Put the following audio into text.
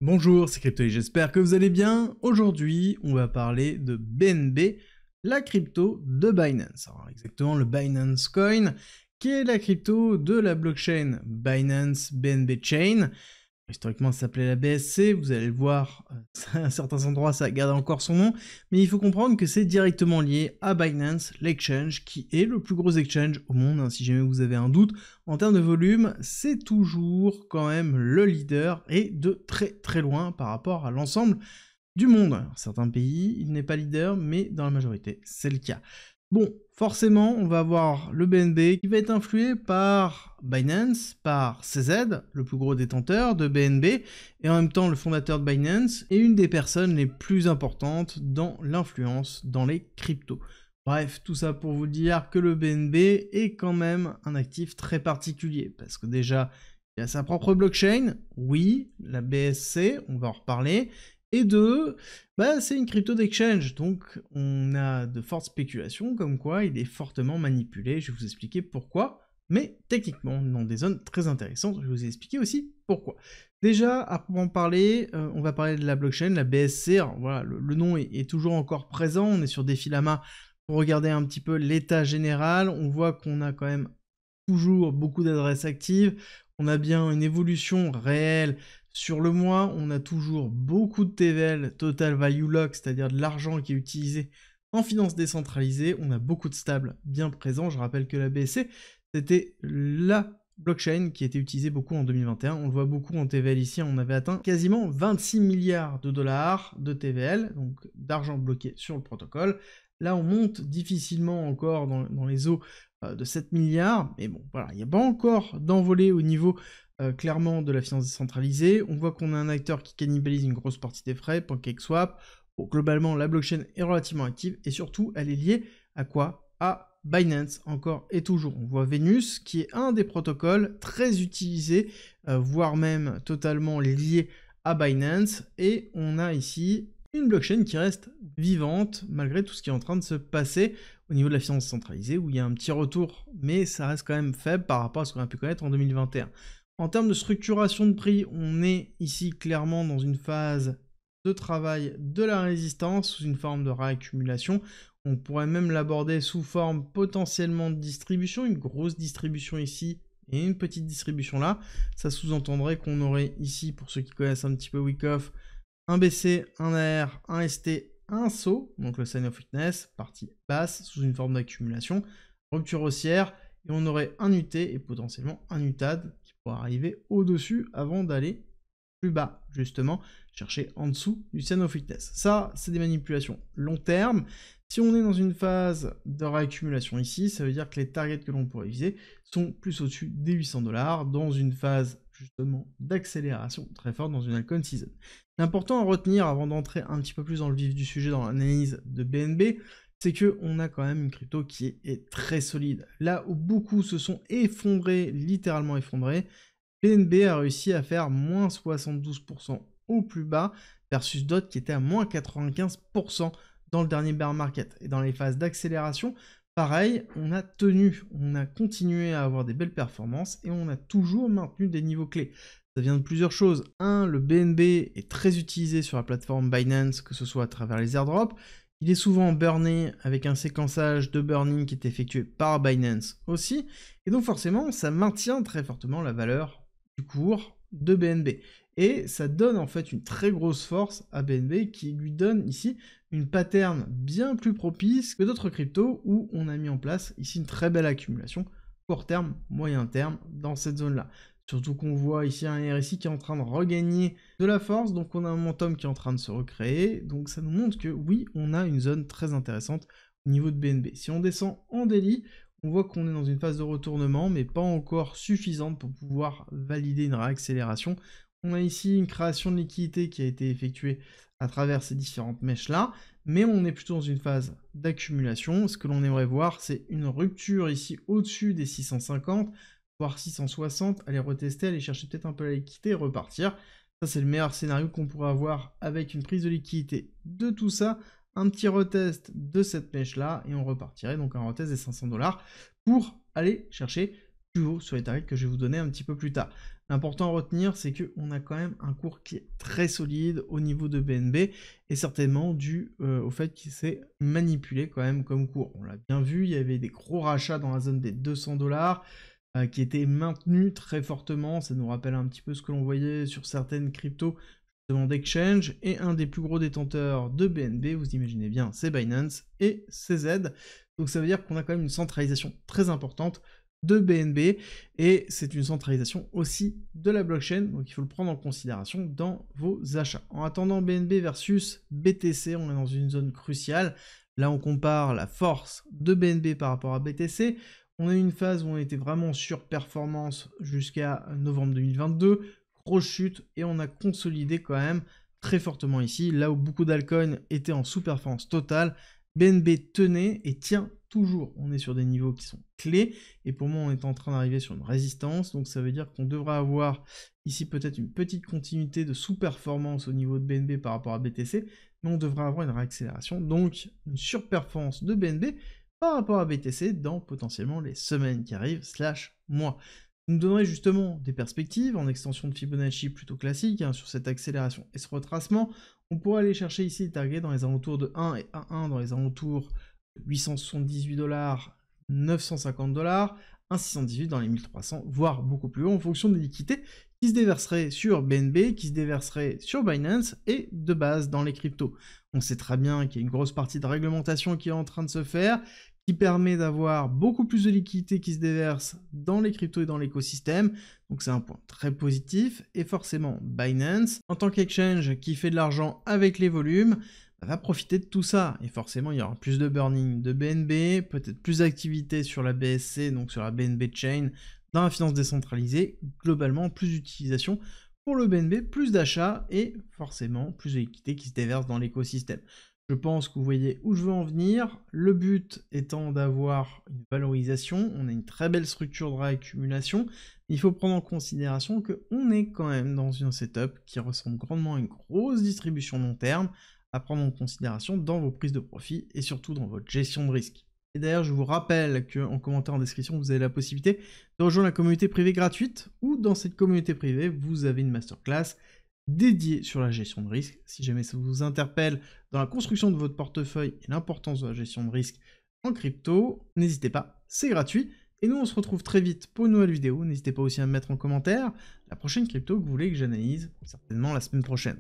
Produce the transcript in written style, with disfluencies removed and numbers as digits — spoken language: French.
Bonjour, c'est Crypto et j'espère que vous allez bien. Aujourd'hui, on va parler de BNB, la crypto de Binance. Alors exactement le Binance Coin, qui est la crypto de la blockchain Binance BNB Chain. Historiquement, ça s'appelait la BSC, vous allez le voir, à certains endroits, ça garde encore son nom, mais il faut comprendre que c'est directement lié à Binance, l'exchange, qui est le plus gros exchange au monde, hein, si jamais vous avez un doute. En termes de volume, c'est toujours quand même le leader, et de très très loin par rapport à l'ensemble du monde. Alors, certains pays, il n'est pas leader, mais dans la majorité, c'est le cas. Bon, forcément, on va avoir le BNB qui va être influé par Binance, par CZ, le plus gros détenteur de BNB, et en même temps le fondateur de Binance, et une des personnes les plus importantes dans l'influence dans les cryptos. Bref, tout ça pour vous dire que le BNB est quand même un actif très particulier, parce que déjà, il a sa propre blockchain, oui, la BSC, on va en reparler, et deux, c'est une crypto d'exchange, donc on a de fortes spéculations comme quoi il est fortement manipulé, je vais vous expliquer pourquoi, mais techniquement, on est dans des zones très intéressantes, je vais vous expliquer aussi pourquoi. Déjà, à proprement parler, on va parler de la blockchain, la BSC, alors voilà, le nom est toujours encore présent, on est sur Defilama pour regarder un petit peu l'état général, on voit qu'on a quand même toujours beaucoup d'adresses actives, on a bien une évolution réelle sur le mois, on a toujours beaucoup de TVL, Total Value Lock, c'est-à-dire de l'argent qui est utilisé en finance décentralisée, on a beaucoup de stables bien présents, je rappelle que la BSC, c'était la blockchain qui était utilisée beaucoup en 2021, on le voit beaucoup en TVL ici, on avait atteint quasiment 26 milliards de dollars de TVL, donc d'argent bloqué sur le protocole. Là, on monte difficilement encore dans les eaux de 7 milliards, mais bon, voilà, il n'y a pas encore d'envolée au niveau clairement de la finance décentralisée. On voit qu'on a un acteur qui cannibalise une grosse partie des frais, PancakeSwap. Bon, globalement, la blockchain est relativement active, et surtout, elle est liée à quoi? À Binance, encore et toujours. On voit Venus, qui est un des protocoles très utilisés, voire même totalement lié à Binance, et on a ici une blockchain qui reste vivante malgré tout ce qui est en train de se passer au niveau de la finance centralisée, où il y a un petit retour, mais ça reste quand même faible par rapport à ce qu'on a pu connaître en 2021. En termes de structuration de prix, on est ici clairement dans une phase de travail de la résistance, sous une forme de réaccumulation. On pourrait même l'aborder sous forme potentiellement de distribution, une grosse distribution ici et une petite distribution là. Ça sous-entendrait qu'on aurait ici, pour ceux qui connaissent un petit peu Wyckoff, un BC, un AR, un ST, un SO, donc le sign of weakness, partie basse, sous une forme d'accumulation, rupture haussière, et on aurait un UT et potentiellement un UTAD qui pourrait arriver au-dessus avant d'aller plus bas, justement, chercher en dessous du sign of weakness. Ça, c'est des manipulations long terme. Si on est dans une phase de réaccumulation ici, ça veut dire que les targets que l'on pourrait viser sont plus au-dessus des 800 $, dans une phase justement d'accélération très forte dans une altcoin season. L'important à retenir avant d'entrer un petit peu plus dans le vif du sujet dans l'analyse de BNB, c'est qu'on a quand même une crypto qui est très solide. Là où beaucoup se sont effondrés, littéralement effondrés, BNB a réussi à faire moins 72% au plus bas versus d'autres qui étaient à moins 95% dans le dernier bear market. Et dans les phases d'accélération, pareil, on a tenu, on a continué à avoir des belles performances et on a toujours maintenu des niveaux clés. Ça vient de plusieurs choses. Un, le BNB est très utilisé sur la plateforme Binance, que ce soit à travers les airdrops. Il est souvent burné avec un séquençage de burning qui est effectué par Binance aussi. Et donc forcément, ça maintient très fortement la valeur du cours de BNB. Et ça donne en fait une très grosse force à BNB qui lui donne ici une pattern bien plus propice que d'autres cryptos où on a mis en place ici une très belle accumulation court terme, moyen terme dans cette zone-là. Surtout qu'on voit ici un RSI qui est en train de regagner de la force, donc on a un momentum qui est en train de se recréer, donc ça nous montre que oui, on a une zone très intéressante au niveau de BNB. Si on descend en daily, on voit qu'on est dans une phase de retournement, mais pas encore suffisante pour pouvoir valider une réaccélération. On a ici une création de liquidité qui a été effectuée à travers ces différentes mèches-là, mais on est plutôt dans une phase d'accumulation. Ce que l'on aimerait voir, c'est une rupture ici au-dessus des 650, voire 660, aller retester, aller chercher peut-être un peu la liquidité et repartir. Ça, c'est le meilleur scénario qu'on pourrait avoir avec une prise de liquidité de tout ça, un petit retest de cette mèche-là, et on repartirait, donc un retest des 500 $ pour aller chercher plus haut sur les targets que je vais vous donner un petit peu plus tard. L'important à retenir, c'est qu'on a quand même un cours qui est très solide au niveau de BNB, et certainement dû au fait qu'il s'est manipulé quand même comme cours. On l'a bien vu, il y avait des gros rachats dans la zone des 200$ qui étaient maintenus très fortement. Ça nous rappelle un petit peu ce que l'on voyait sur certaines cryptos d'exchange, et un des plus gros détenteurs de BNB, vous imaginez bien, c'est Binance et CZ. Donc ça veut dire qu'on a quand même une centralisation très importante de BNB, et c'est une centralisation aussi de la blockchain, donc il faut le prendre en considération dans vos achats. En attendant BNB versus BTC, on est dans une zone cruciale. Là on compare la force de BNB par rapport à BTC. On a eu une phase où on était vraiment sur performance jusqu'à novembre 2022, grosse chute, et on a consolidé quand même très fortement ici, là où beaucoup d'altcoins étaient en sous-performance totale. BNB tenait et tient toujours. On est sur des niveaux qui sont clés, et pour moi on est en train d'arriver sur une résistance, donc ça veut dire qu'on devrait avoir ici peut-être une petite continuité de sous-performance au niveau de BNB par rapport à BTC, mais on devrait avoir une réaccélération, donc une surperformance de BNB par rapport à BTC dans potentiellement les semaines qui arrivent, / mois. Ça nous donnerait justement des perspectives en extension de Fibonacci plutôt classique sur cette accélération et ce retracement. On pourrait aller chercher ici les targets dans les alentours de 1 et 1,1 dans les alentours de 878$, 950$, 1,618 dans les 1300, voire beaucoup plus haut en fonction des liquidités qui se déverseraient sur BNB, qui se déverseraient sur Binance et de base dans les cryptos. On sait très bien qu'il y a une grosse partie de réglementation qui est en train de se faire, qui permet d'avoir beaucoup plus de liquidités qui se déversent dans les cryptos et dans l'écosystème, donc c'est un point très positif, et forcément Binance, en tant qu'exchange qui fait de l'argent avec les volumes, va profiter de tout ça, et forcément il y aura plus de burning de BNB, peut-être plus d'activité sur la BSC, donc sur la BNB Chain, dans la finance décentralisée, globalement plus d'utilisation pour le BNB, plus d'achats, et forcément plus de liquidités qui se déversent dans l'écosystème. Je pense que vous voyez où je veux en venir, le but étant d'avoir une valorisation, on a une très belle structure de réaccumulation, il faut prendre en considération qu'on est quand même dans un setup qui ressemble grandement à une grosse distribution long terme, à prendre en considération dans vos prises de profit et surtout dans votre gestion de risque. Et d'ailleurs, je vous rappelle qu'en commentaire en description, vous avez la possibilité de rejoindre la communauté privée gratuite, où dans cette communauté privée, vous avez une masterclass dédiée sur la gestion de risque. Si jamais ça vous interpelle dans la construction de votre portefeuille et l'importance de la gestion de risque en crypto, n'hésitez pas, c'est gratuit. Et nous, on se retrouve très vite pour une nouvelle vidéo. N'hésitez pas aussi à me mettre en commentaire la prochaine crypto que vous voulez que j'analyse, certainement la semaine prochaine.